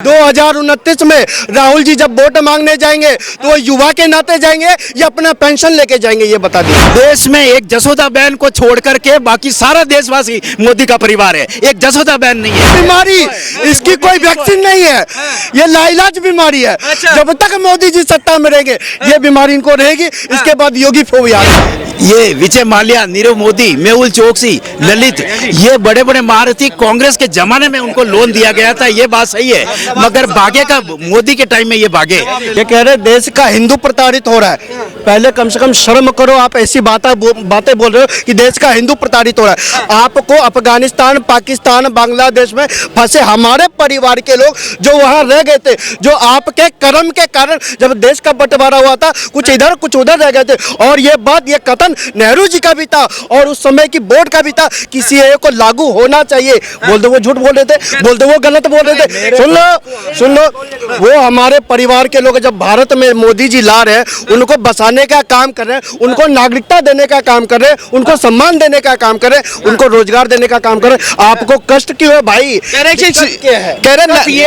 2029 में राहुल जी जब वोट मांगने जाएंगे तो वो युवा के नाते जाएंगे या अपना पेंशन लेके जाएंगे, ये बता दीजिए। देश में एक जसोदा बहन को छोड़ करके बाकी सारा देशवासी मोदी का परिवार है, एक जसोदा बहन नहीं है। बीमारी इसकी कोई वैक्सीन नहीं है, ये लाइलाज बीमारी है। जब तक मोदी जी सत्ता में रहेंगे ये बीमारी इनको रहेगी, इसके बाद योगी फोबिया। ये विजय माल्या, नीरव मोदी, मेहुल चोकसी, ललित, ये बड़े बड़े महारथी कांग्रेस के जमाने में उनको लोन दिया गया था, ये बात सही है, मगर भागे का मोदी के टाइम में ये भागे। ये कह रहे देश का हिंदू प्रताड़ित हो रहा है, पहले कम से कम शर्म करो, आप ऐसी बातें बोल रहे हो कि देश का हिंदू प्रताड़ित हो रहा है। आपको अफगानिस्तान, पाकिस्तान, बांग्लादेश में फंसे हमारे परिवार के लोग जो वहां रह गए थे, जो आपके कर्म के कारण जब देश का बंटवारा हुआ था, कुछ इधर कुछ उधर रह गए थे। और ये बात, ये कथन नेहरू जी का भी था और उस समय की बोर्ड का भी था, किसी एक को लागू होना चाहिए। बोल दो वो झूठ बोल रहे थे, बोल दो वो गलत बोल रहे थे। सुन लो, वो हमारे परिवार के लोग जब भारत में मोदी जी ला रहे हैं, उनको बसाने का काम कर रहे हैं, उनको नागरिकता देने का काम कर रहे हैं, उनको सम्मान देने का काम कर रहे हैं, उनको रोजगार देने का काम कर रहे हैं। आपको कष्ट क्यों है भाई? कह रहे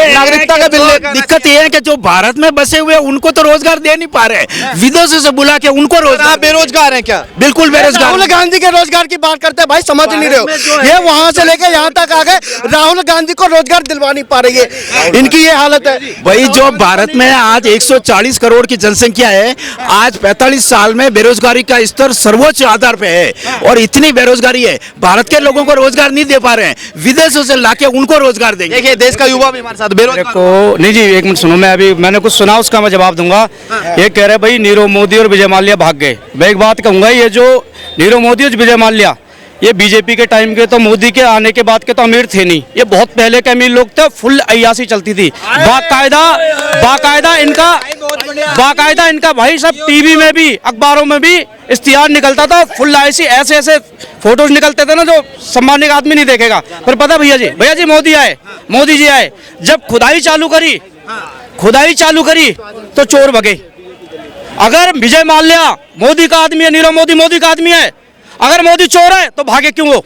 नागरिकता का बिल। दिक्कत ये है कि जो भारत में बसे हुए उनको तो रोजगार दे नहीं पा रहे, विदेशों से बुला के उनको रोजगार। बेरोजगार है क्या? बिल्कुल बेरोजगार। राहुल गांधी के रोजगार की बात करते हैं भाई, समझ नहीं रहे हो। ये वहां से लेके यहाँ तक आ गए, राहुल गांधी को रोजगार दिलवा नहीं पा रही है, इनकी ये हालत है भाई। जो भारत में आज 140 करोड़ की जनसंख्या है, आज 45 साल में बेरोजगारी का स्तर सर्वोच्च आधार पे है, और इतनी बेरोजगारी है, भारत के लोगों को रोजगार नहीं दे पा रहे हैं, विदेशों से लाके उनको रोजगार देंगे। देखिए देश का युवा भी हमारे साथ बेरोजगार को नहीं जी, एक मिनट सुनो, मैंने कुछ सुना, उसका मैं जवाब दूंगा। ये कह रहे भाई नीरव मोदी और विजय माल्या भाग गए। मैं एक बात कहूंगा, ये जो नीरव मोदी और विजय माल्या, ये बीजेपी के टाइम के तो, मोदी के आने के बाद के तो अमीर थे नहीं, ये बहुत पहले के अमीर लोग थे। फुल अय्यासी चलती थी, बाकायदा इनका भाई सब टीवी में भी, अखबारों में भी इश्तिहार निकलता था, फुल अय्यासी, ऐसे ऐसे फोटोज निकलते थे ना जो सम्मानित आदमी नहीं देखेगा। पर पता भैया जी मोदी जी आए, जब खुदाई चालू करी तो चोर भगे। अगर विजय माल्या मोदी का आदमी है, नीरव मोदी मोदी का आदमी है, अगर मोदी चोर है तो भागे क्यों वो?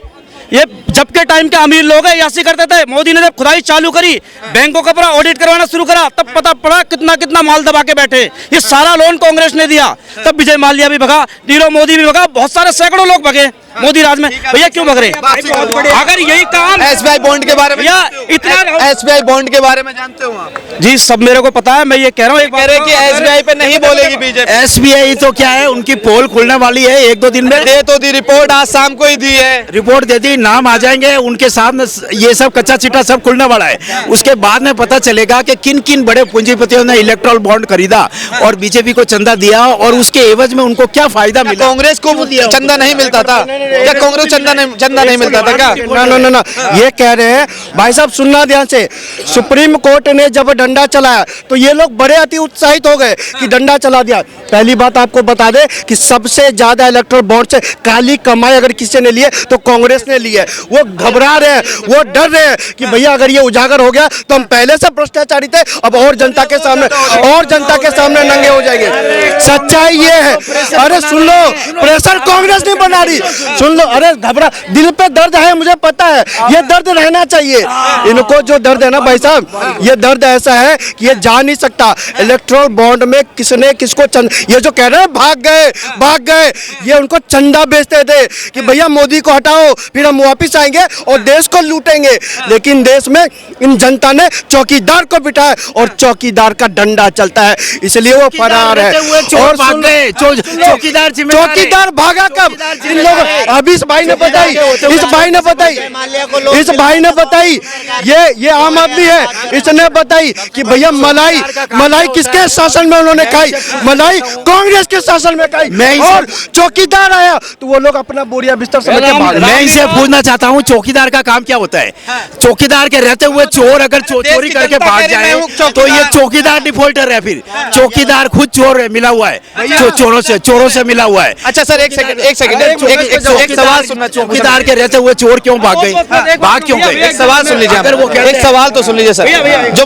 ये जब के टाइम के अमीर लोग हैं, ऐसे करते थे। मोदी ने जब खुदाई चालू करी, बैंकों का पूरा ऑडिट करवाना शुरू करा, तब पता पड़ा कितना माल दबा के बैठे। ये सारा लोन कांग्रेस ने दिया, तब विजय माल्या भी भगा, नीरव मोदी भी भगा, बहुत सारे सैकड़ों लोग भगे मोदी राज में। भैया क्यों भग रहे? अगर यही काम एसबीआई बॉन्ड के बारे में, इतना एसबीआई बॉन्ड के बारे में जानते हो आप? जी सब मेरे को पता है, मैं ये कह रहा हूँ, कह रहे कि एसबीआई पे नहीं बोलेगी बीजेपी। एसबीआई तो क्या है, उनकी पोल खुलने वाली है 1-2 दिन में। दे तो दी रिपोर्ट, आज शाम को ही दी है रिपोर्ट दे दी, नाम आ जाएंगे उनके सामने, ये सब कच्चा चिट्टा सब खुलने वाला है। उसके बाद में पता चलेगा कि किन किन बड़े पूंजीपतियों ने इलेक्ट्रल बॉन्ड खरीदा और बीजेपी को चंदा दिया, और उसके एवज में उनको क्या फायदा मिला। कांग्रेस को चंदा नहीं मिलता था क्या? कांग्रेस चंदा नहीं मिलता था क्या? ना, ये कह रहे हैं भाई साहब, सुनना ध्यान से। सुप्रीम कोर्ट ने जब डंडा चलाया तो ये लोग बड़े अति उत्साहित हो गए कि डंडा चला दिया। पहली बात आपको बता दे कि सबसे ज्यादा इलेक्ट्रल बॉन्ड से काली कमाई अगर किसी ने ली है तो कांग्रेस ने ली है। वो घबरा रहे हैं, वो डर रहे हैं कि भैया अगर ये उजागर हो गया तो हम पहले से भ्रष्टाचारी थे, अब और जनता के सामने नंगे हो जाएंगे। सच्चाई ये है। अरे सुन लो, प्रेशर कांग्रेस नहीं बना रही, सुन लो। अरे घबरा, दिल पे दर्द है, मुझे पता है, ये दर्द रहना चाहिए। इनको जो दर्द है ना भाई साहब, ये दर्द ऐसा है कि ये जा नहीं सकता। इलेक्ट्रल बॉन्ड में किसने किसको ये जो कह रहे हैं भाग गए, ये उनको चंदा बेचते थे कि भैया मोदी को हटाओ, फिर हम वापिस आएंगे और देश को लूटेंगे। लेकिन देश में इन जनता ने चौकीदार को बिठाया और चौकीदार का डंडा चलता है, इसलिए वो फरार है। और चौकीदार भागा कब? इन लोग अभी इस भाई ने बताई, ये आम आदमी है, इसने बताई कि भैया मलाई किसके शासन में उन्होंने खाई? मलाई कांग्रेस के शासन में खाई। और चौकीदार आया तो वो लोग अपना बोरिया बिस्तर समेट के भाग। मैं इनसे पूछना चाहता हूँ, चौकीदार का काम क्या होता है? चौकीदार के रहते हुए चोर अगर चोरी करके भाग जाए तो ये चौकीदार डिफॉल्टर है, फिर चौकीदार खुद चोर है, मिला हुआ है, चोरों से मिला हुआ है। अच्छा सर, एक सेकंड, एक सवाल सुनना। चौकीदार के रहते हुए चोर क्यों भाग गए? एक सवाल सुन लीजिए, एक सवाल तो सुन लीजिए सर। जो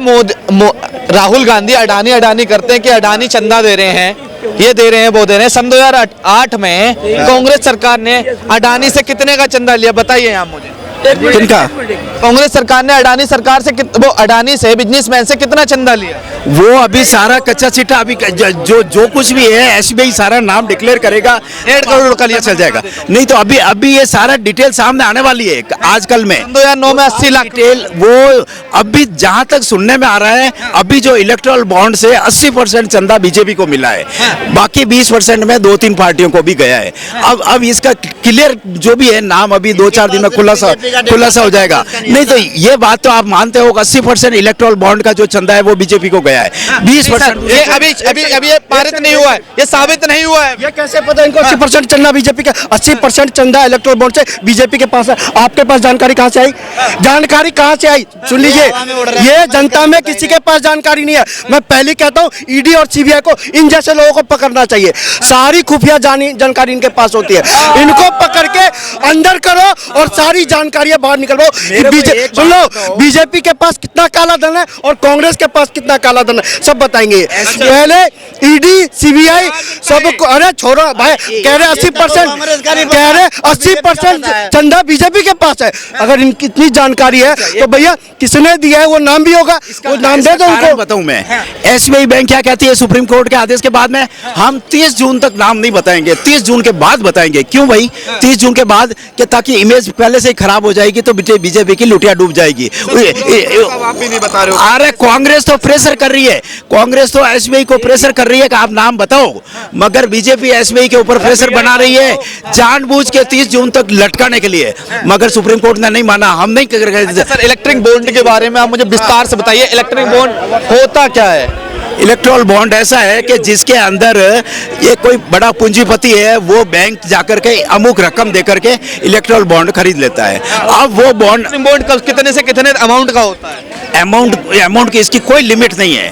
राहुल गांधी अडानी करते हैं कि अडानी चंदा दे रहे हैं, ये दे रहे हैं, वो दे रहे हैं। सन 2008 में कांग्रेस सरकार ने अडानी से कितने का चंदा लिया बताइए आप मुझे? किनका? कांग्रेस सरकार ने अडानी सरकार से वो अडानी से बिजनेसमैन से कितना चंदा लिया? वो अभी सारा कच्चा चिट्ठा अभी जो कुछ भी है एसबीआई सारा नाम डिक्लेयर करेगा, 1.5 करोड़ का लिया चल जाएगा। नहीं तो अभी ये सारा डिटेल सामने आने वाली है आजकल में। 2009 में 80 लाख डिटेल वो अभी जहां तक सुनने में आ रहा है, अभी जो इलेक्टोरल बॉन्ड से 80% चंदा बीजेपी को मिला है, बाकी 20% में 2-3 पार्टियों को भी गया है। अब इसका क्लियर जो भी है नाम अभी 2-4 दिन में खुलासा हो जाएगा। नहीं तो ये बात तो आप मानते हो 80% इलेक्टोरल बॉन्ड का जो चंदा है वो बीजेपी को गया है। 20% ये अभी ये पारित नहीं हुआ है, ये साबित नहीं हुआ है। ये कैसे पता इनको 80% चंदा बीजेपी का? 80% चंदा इलेक्टोरल बॉन्ड से बीजेपी के पास है। आपके पास जानकारी कहां से आई? जानकारी कहां से आई? सुन लीजिए, ये जनता में किसी के पास जानकारी नहीं है। मैं पहले कहता हूं ईडी और सीबीआई को इन जैसे लोगों को पकड़ना चाहिए। सारी खुफिया जानकारी इनके पास होती है, इनको पकड़ के अंदर करो और सारी जानकारियां बाहर निकलवाओ। सुन लो, बीजेपी के पास कितना काला धन है और कांग्रेस के पास कितना काला धन है, सब बताएंगे। पहले ईडी सीबीआई सबको, अरे छोड़ो भाई, कह रहे 80% चंदा बीजेपी के पास है। अगर इनकी इतनी जानकारी है तो भैया किसने दिया है वो नाम भी होगा, वो नाम दे दो उनको। बताऊं मैं, एसबीआई बैंक क्या कहती है सुप्रीम कोर्ट के आदेश के बाद में, हम 30 जून तक नाम नहीं बताएंगे, 30 जून के बाद बताएंगे। क्यों भाई 30 जून के बाद? कि ताकि इमेज पहले से ही खराब हो जाएगी तो बीजेपी की लुटिया डूब जाएगी। आप भी नहीं बता रहे हो। अरे कांग्रेस तो प्रेशर कर रही है, कांग्रेस तो एसबीआई को प्रेशर कर रही है कि आप नाम बताओ, मगर बीजेपी एसबीआई के ऊपर प्रेशर बना रही है जानबूझ के 30 जून तक लटकाने के लिए, मगर सुप्रीम कोर्ट ने नहीं माना। हम नहीं कर रहे। सर, इलेक्ट्रिक बॉन्ड के बारे में आप मुझे विस्तार से बताइए, इलेक्ट्रिक बॉन्ड होता क्या है? इलेक्ट्रोल बॉन्ड ऐसा है कि जिसके अंदर ये कोई बड़ा पूंजीपति है, वो बैंक जाकर के अमुक रकम देकर के इलेक्ट्रोल बॉन्ड खरीद लेता है। अब वो बॉन्ड कितने से कितने अमाउंट का होता है? अमाउंट की इसकी कोई लिमिट नहीं है,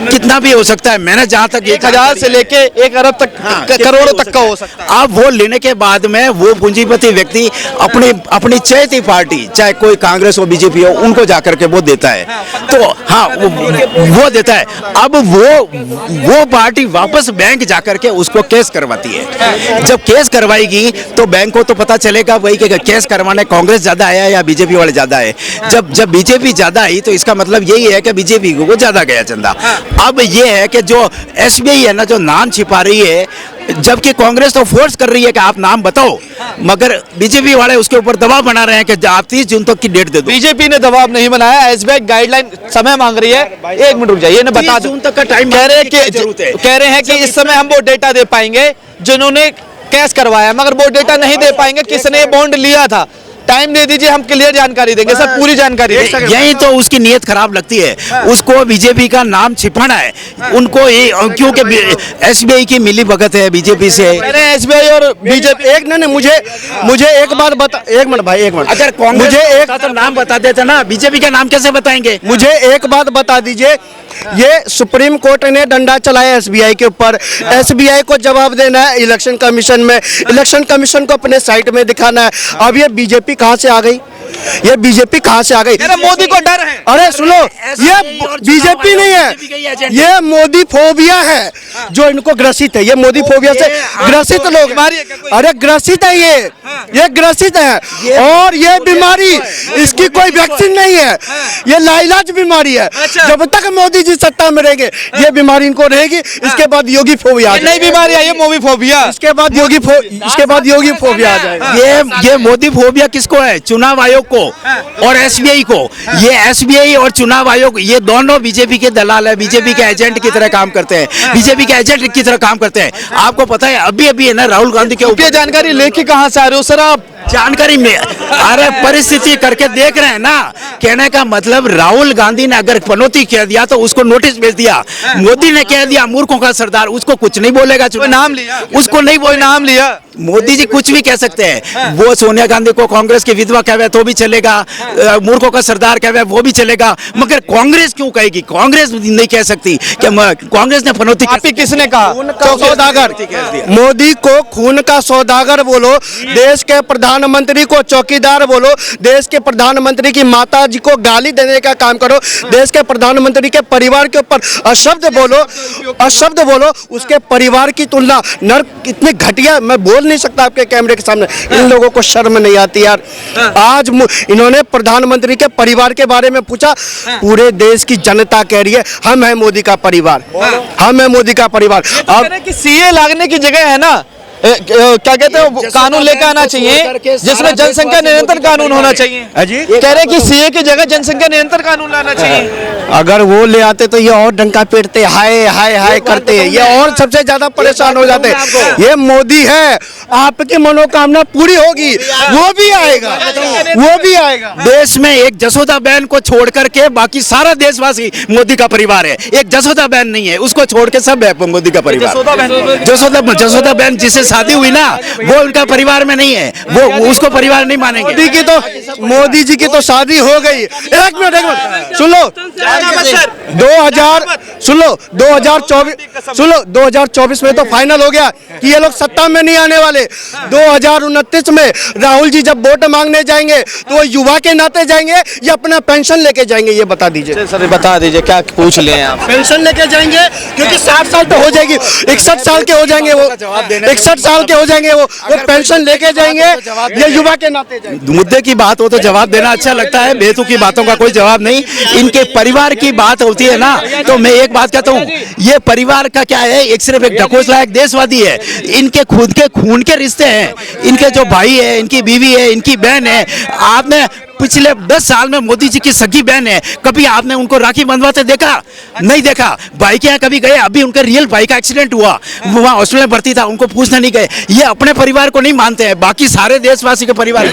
कितना भी हो सकता है। मैंने जहां तक 1,000 से लेके 1 अरब तक, करोड़ों तक का हो सकता है। अब वो लेने के बाद में वो पूंजीपति व्यक्ति अपनी चाहती पार्टी, चाहे कोई कांग्रेस हो बीजेपी हो, उनको जाकर के वो देता है। तो हाँ, वो देता है। अब वो पार्टी वापस बैंक जाकर के उसको केस करवाती है। जब केस करवाएगी तो बैंक को तो पता चलेगा वही कि केस करवाने कांग्रेस ज्यादा आया या बीजेपी वाले ज्यादा है। जब बीजेपी ज्यादा आई तो इसका मतलब यही है कि बीजेपी को ज्यादा गया चंदा। अब ये है कि जो एसबीआई है ना, जो नाम छिपा रही है, जबकि कांग्रेस तो फोर्स कर रही है कि आप नाम बताओ, मगर बीजेपी वाले उसके ऊपर दबाव बना रहे हैं कि आप 30 जून तक की डेट दे दो। बीजेपी ने दबाव नहीं बनाया, एसबीआई गाइडलाइन समय मांग रही है। 1 मिनट रुक जाइए, बता जून तक का टाइम कह रहे हैं कि इस समय हम वो डेटा दे पाएंगे जिन्होंने कैश करवाया, मगर वो डेटा नहीं दे पाएंगे किसने बॉन्ड लिया था। टाइम दे दीजिए, हम क्लियर जानकारी देंगे सर, पूरी जानकारी। यही तो उसकी नीयत खराब लगती है, उसको बीजेपी का नाम छिपाना है उनको, क्योंकि एसबीआई की मिली भगत है बीजेपी से। एसबीआई और बीजेपी एक नहीं, मुझे एक बात बता, 1 मिनट भाई, 1 मिनट। अगर कांग्रेस मुझे एक तो नाम बता देते ना, बीजेपी का नाम कैसे बताएंगे? मुझे एक बात बता दीजिए, ये सुप्रीम कोर्ट ने डंडा चलाया एसबीआई के ऊपर, एसबीआई को जवाब देना है इलेक्शन कमीशन में, इलेक्शन कमीशन को अपने साइट में दिखाना है। अब ये बीजेपी कहां से आ गई? ये बीजेपी कहां से आ गई? मोदी को डर है। अरे सुनो, ये बीजेपी नहीं है, ये मोदी फोबिया है जो इनको ग्रसित है। ये मोदी फोबिया से ग्रसित लोग, अरे ग्रसित है, ये ग्रसित है। और ये बीमारी, इसकी कोई वैक्सीन नहीं है, ये लाइलाज बीमारी है। जब तक मोदी जी सत्ता में रहेंगे ये बीमारी इनको रहेगी। इसके बाद योगी फोबिया, नई बीमारी आई है मोदी फोबिया। इसके बाद योगी फोबिया आ जाएगा। ये मोदी फोबिया किसको है? चुनाव आयोग को और एसबीआई को। ये एसबीआई और चुनाव आयोग, ये दोनों बीजेपी के दलाल है, बीजेपी के एजेंट की तरह काम करते हैं, बीजेपी के एजेंट की तरह काम करते हैं। आपको पता है अभी है ना, राहुल गांधी के ऊपर जानकारी लेके कहां से आ रहे हो सर आप? जानकारी में, अरे परिस्थिति करके देख रहे हैं ना। कहने का मतलब राहुल गांधी ने अगर पनौती कह दिया तो उसको नोटिस भेज दिया, मोदी ने कह दिया मूर्खों का सरदार, उसको कुछ नहीं बोलेगा। नाम लिया उसको नहीं बोल, नाम लिया। मोदी जी कुछ भी कह सकते हैं, वो सोनिया गांधी को कांग्रेस की विधवा कहवे तो भी चलेगा, मूर्खों का सरदार कहवे वो भी चलेगा, मगर कांग्रेस क्यों कहेगी? कांग्रेस नहीं कह सकती कि कांग्रेस ने पनौती। किसने कहा? सौदागर। मोदी को खून का सौदागर बोलो, देश के प्रधानमंत्री को चौकीदार बोलो, देश के प्रधानमंत्री की माता जी को गाली देने का काम करो, देश के प्रधानमंत्री के परिवार के ऊपर अशब्द बोलो, उसके परिवार की तुलना नर, इतने घटिया, मैं बोल चल नहीं सकता आपके कैमरे के सामने। इन लोगों को शर्म नहीं आती यार। आज इन्होंने प्रधानमंत्री के परिवार के बारे में पूछा, पूरे देश की जनता कह रही है हम है मोदी का परिवार, हम है मोदी का परिवार। अब कि सीए लागने की जगह है ना, क्या कहते हैं, कानून लेकर आना चाहिए जिसमें जनसंख्या नियंत्रण कानून होना चाहिए जी कह रहे हैं कि सीए की जगह जनसंख्या नियंत्रण कानून लाना चाहिए। अगर वो ले आते तो ये और डंका पीटते, हाय हाय हाय करते, ये और सबसे ज्यादा परेशान हो जाते। ये मोदी है, आपकी मनोकामना पूरी होगी, वो भी आएगा, वो भी आएगा। देश में एक जसोदा बहन को छोड़ करके बाकी सारा देशवासी मोदी का परिवार है। एक जसोदा बहन नहीं है, उसको छोड़ के सब है मोदी का परिवार। जसोदा बहन जिसे शादी हुई ना, वो उनका परिवार में नहीं है, वो उसको परिवार नहीं मानेंगे। मोदी जी की तो शादी हो गई। एक मिनट सुन लो, 2024 में तो फाइनल हो गया कि ये लोग सत्ता में नहीं आने वाले। 2029 में राहुल जी जब वोट मांगने जाएंगे तो वो युवा के नाते जाएंगे या अपना पेंशन लेके जाएंगे, ये बता दीजिए। सर बता दीजिए क्या पूछ लिए हैं आप। पेंशन लेके जाएंगे क्योंकि 60 साल तो हो जाएगी, 61 साल के हो जाएंगे वो, 61 साल के हो जाएंगे वो पेंशन लेके जाएंगे या युवा के नाते जाएंगे। मुद्दे की बात हो तो जवाब देना अच्छा लगता है, बेतु की बातों का कोई जवाब नहीं। इनके परिवार की बात होती है ना, तो मैं एक बात कहता हूँ, ये परिवार का क्या है, एक सिर्फ एक ढकोसला एक देशवादी है। इनके खुद के खून के रिश्ते हैं, इनके जो भाई है, इनकी बीवी है, इनकी बहन है। आपने पिछले 10 साल में मोदी जी की सगी बहन है, कभी आपने उनको राखी बंधवाते देखा? नहीं देखा। भाई के यहाँ कभी गए? अभी उनका रियल भाई का एक्सीडेंट हुआ, वहाँ हॉस्पिटल में भर्ती था, उनको पूछने नहीं गए। ये अपने परिवार को नहीं मानते हैं, बाकी सारे देशवासी के परिवार को